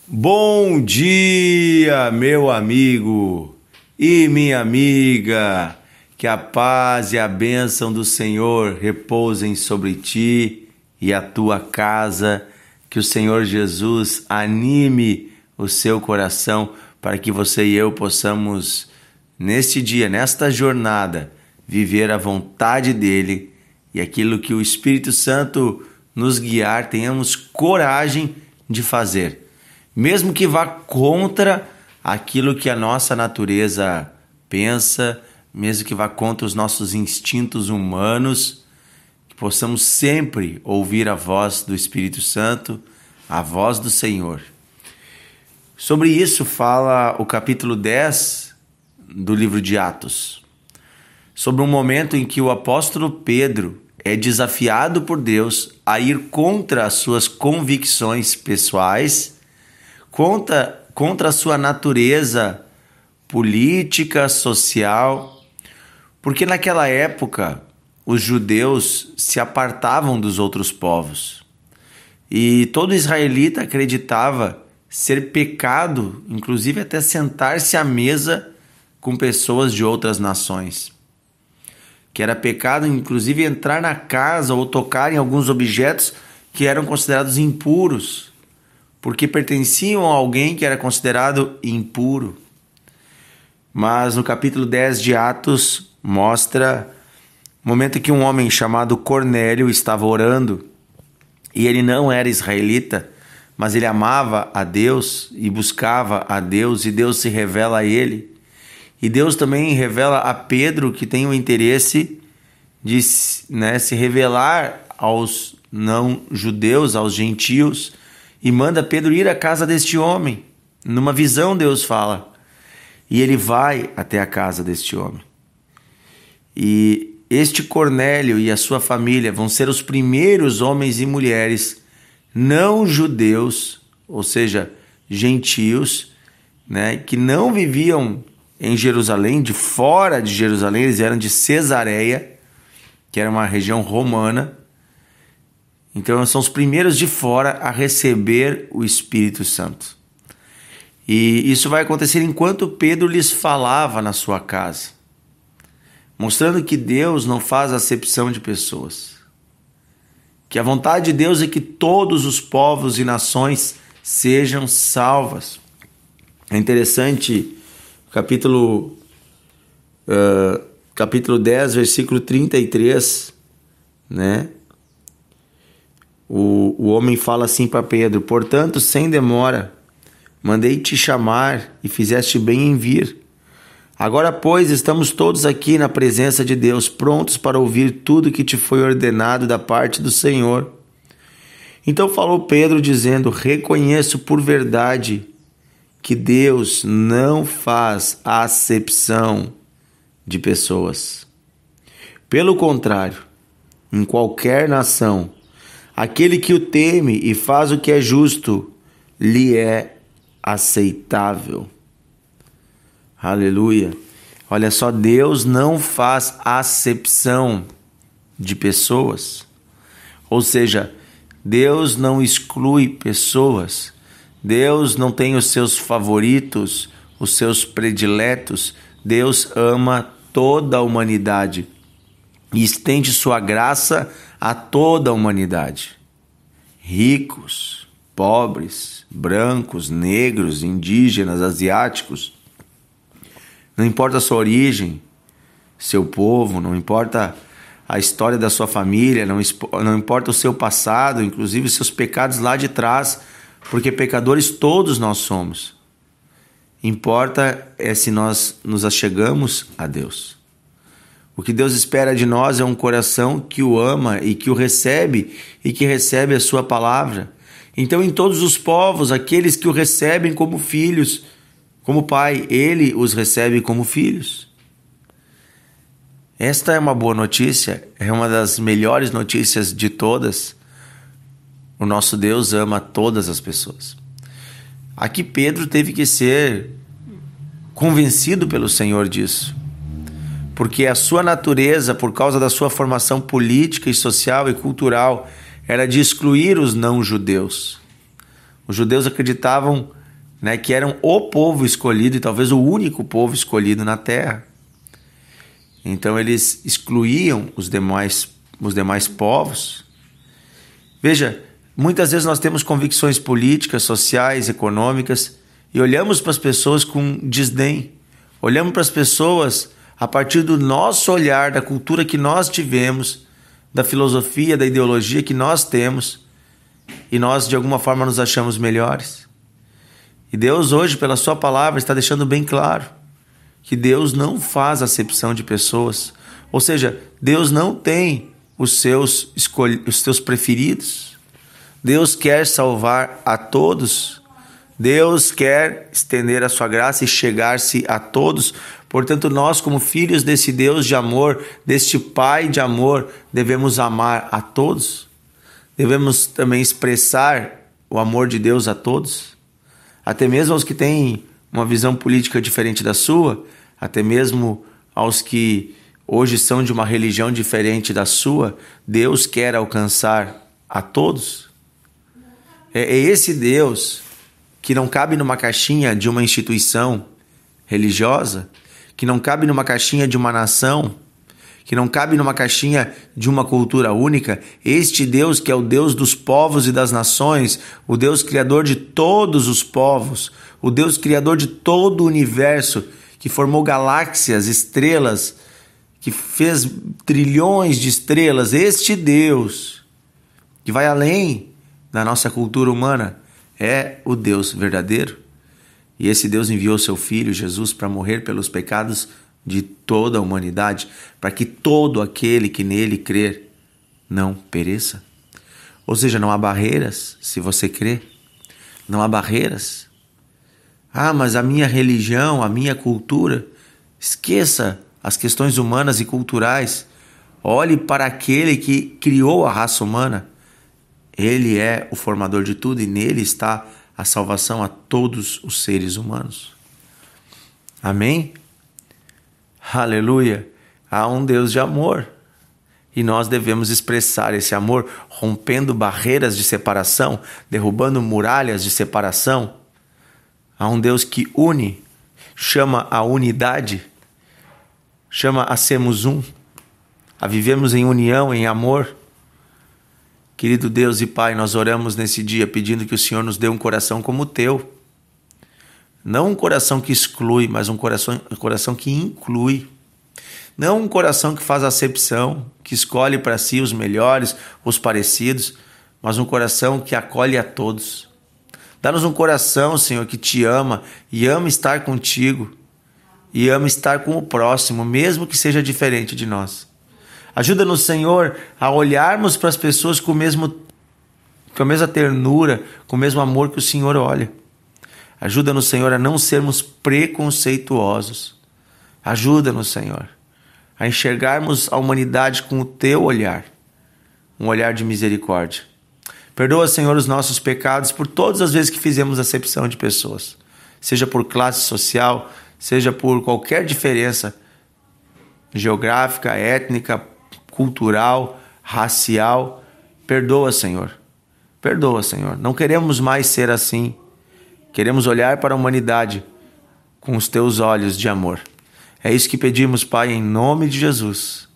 Bom dia, meu amigo e minha amiga, que a paz e a bênção do Senhor repousem sobre ti e a tua casa, que o Senhor Jesus anime o seu coração para que você e eu possamos, neste dia, nesta jornada, viver a vontade dEle e aquilo que o Espírito Santo nos guiar, tenhamos coragem de fazer. Mesmo que vá contra aquilo que a nossa natureza pensa, mesmo que vá contra os nossos instintos humanos, que possamos sempre ouvir a voz do Espírito Santo, a voz do Senhor. Sobre isso fala o capítulo 10 do livro de Atos, sobre um momento em que o apóstolo Pedro é desafiado por Deus a ir contra as suas convicções pessoais, contra a sua natureza política, social, porque naquela época os judeus se apartavam dos outros povos e todo israelita acreditava ser pecado, inclusive até sentar-se à mesa com pessoas de outras nações, que era pecado inclusive entrar na casa ou tocar em alguns objetos que eram considerados impuros, porque pertenciam a alguém que era considerado impuro. Mas no capítulo 10 de Atos mostra o momento que um homem chamado Cornélio estava orando, e ele não era israelita, mas ele amava a Deus e buscava a Deus, e Deus se revela a ele. E Deus também revela a Pedro que tem o interesse de se revelar aos não-judeus, aos gentios, e manda Pedro ir à casa deste homem. Numa visão Deus fala. E ele vai até a casa deste homem. E este Cornélio e a sua família vão ser os primeiros homens e mulheres não judeus, ou seja, gentios, que não viviam em Jerusalém, de fora de Jerusalém, eles eram de Cesareia, que era uma região romana. Então são os primeiros de fora a receber o Espírito Santo. E isso vai acontecer enquanto Pedro lhes falava na sua casa, mostrando que Deus não faz acepção de pessoas, que a vontade de Deus é que todos os povos e nações sejam salvas. É interessante, capítulo 10, versículo 33, O homem fala assim para Pedro: portanto, sem demora, mandei te chamar e fizeste bem em vir. Agora, pois, estamos todos aqui na presença de Deus, prontos para ouvir tudo que te foi ordenado da parte do Senhor. Então falou Pedro, dizendo: reconheço por verdade que Deus não faz acepção de pessoas. Pelo contrário, em qualquer nação, aquele que o teme e faz o que é justo, lhe é aceitável. Aleluia. Olha só, Deus não faz acepção de pessoas. Ou seja, Deus não exclui pessoas. Deus não tem os seus favoritos, os seus prediletos. Deus ama toda a humanidade e estende sua graça a toda a humanidade. Ricos, pobres, brancos, negros, indígenas, asiáticos. Não importa a sua origem, seu povo, não importa a história da sua família, não importa o seu passado, inclusive os seus pecados lá de trás, porque pecadores todos nós somos. Importa é se nós nos achegamos a Deus. O que Deus espera de nós é um coração que o ama e que o recebe e que recebe a sua palavra. Então, em todos os povos, aqueles que o recebem como filhos, como pai, ele os recebe como filhos. Esta é uma boa notícia, é uma das melhores notícias de todas. O nosso Deus ama todas as pessoas. Aqui Pedro teve que ser convencido pelo Senhor disso, porque a sua natureza, por causa da sua formação política e social e cultural, era de excluir os não-judeus. Os judeus acreditavam né, que eram o povo escolhido e talvez o único povo escolhido na terra. Então eles excluíam os demais povos. Veja, muitas vezes nós temos convicções políticas, sociais, econômicas e olhamos para as pessoas com desdém. Olhamos para as pessoas a partir do nosso olhar, da cultura que nós tivemos, da filosofia, da ideologia que nós temos, e nós de alguma forma nos achamos melhores. E Deus hoje, pela sua palavra, está deixando bem claro que Deus não faz acepção de pessoas. Ou seja, Deus não tem os seus preferidos. Deus quer salvar a todos. Deus quer estender a sua graça e chegar-se a todos. Portanto, nós, como filhos desse Deus de amor, deste Pai de amor, devemos amar a todos. Devemos também expressar o amor de Deus a todos. Até mesmo aos que têm uma visão política diferente da sua, até mesmo aos que hoje são de uma religião diferente da sua, Deus quer alcançar a todos. É esse Deus que não cabe numa caixinha de uma instituição religiosa, que não cabe numa caixinha de uma nação, que não cabe numa caixinha de uma cultura única. Este Deus que é o Deus dos povos e das nações, o Deus criador de todos os povos, o Deus criador de todo o universo, que formou galáxias, estrelas, que fez trilhões de estrelas. Este Deus que vai além da nossa cultura humana é o Deus verdadeiro. E esse Deus enviou seu Filho, Jesus, para morrer pelos pecados de toda a humanidade, para que todo aquele que nele crer não pereça. Ou seja, não há barreiras se você crer. Não há barreiras. Ah, mas a minha religião, a minha cultura. Esqueça as questões humanas e culturais. Olhe para aquele que criou a raça humana. Ele é o formador de tudo e nele está a salvação a todos os seres humanos. Amém? Aleluia! Há um Deus de amor e nós devemos expressar esse amor rompendo barreiras de separação, derrubando muralhas de separação. Há um Deus que une, chama a unidade, chama a sermos um, a vivemos em união, em amor. Querido Deus e Pai, nós oramos nesse dia pedindo que o Senhor nos dê um coração como o teu. Não um coração que exclui, mas um coração que inclui. Não um coração que faz acepção, que escolhe para si os melhores, os parecidos, mas um coração que acolhe a todos. Dá-nos um coração, Senhor, que te ama e ama estar contigo e ama estar com o próximo, mesmo que seja diferente de nós. Ajuda-nos, Senhor, a olharmos para as pessoas com a mesma ternura, com o mesmo amor que o Senhor olha. Ajuda-nos, Senhor, a não sermos preconceituosos. Ajuda-nos, Senhor, a enxergarmos a humanidade com o teu olhar, um olhar de misericórdia. Perdoa, Senhor, os nossos pecados por todas as vezes que fizemos acepção de pessoas, seja por classe social, seja por qualquer diferença geográfica, étnica, cultural, racial. Perdoa, Senhor. Perdoa, Senhor. Não queremos mais ser assim. Queremos olhar para a humanidade com os teus olhos de amor. É isso que pedimos, Pai, em nome de Jesus.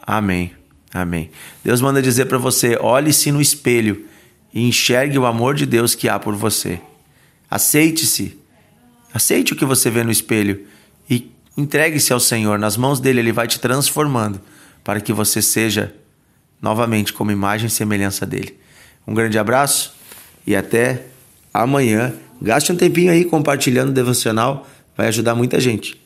Amém. Amém. Deus manda dizer para você, olhe-se no espelho e enxergue o amor de Deus que há por você. Aceite-se. Aceite o que você vê no espelho e entregue-se ao Senhor. Nas mãos dele, ele vai te transformando para que você seja novamente como imagem e semelhança dele. Um grande abraço e até amanhã. Gaste um tempinho aí compartilhando o devocional, vai ajudar muita gente.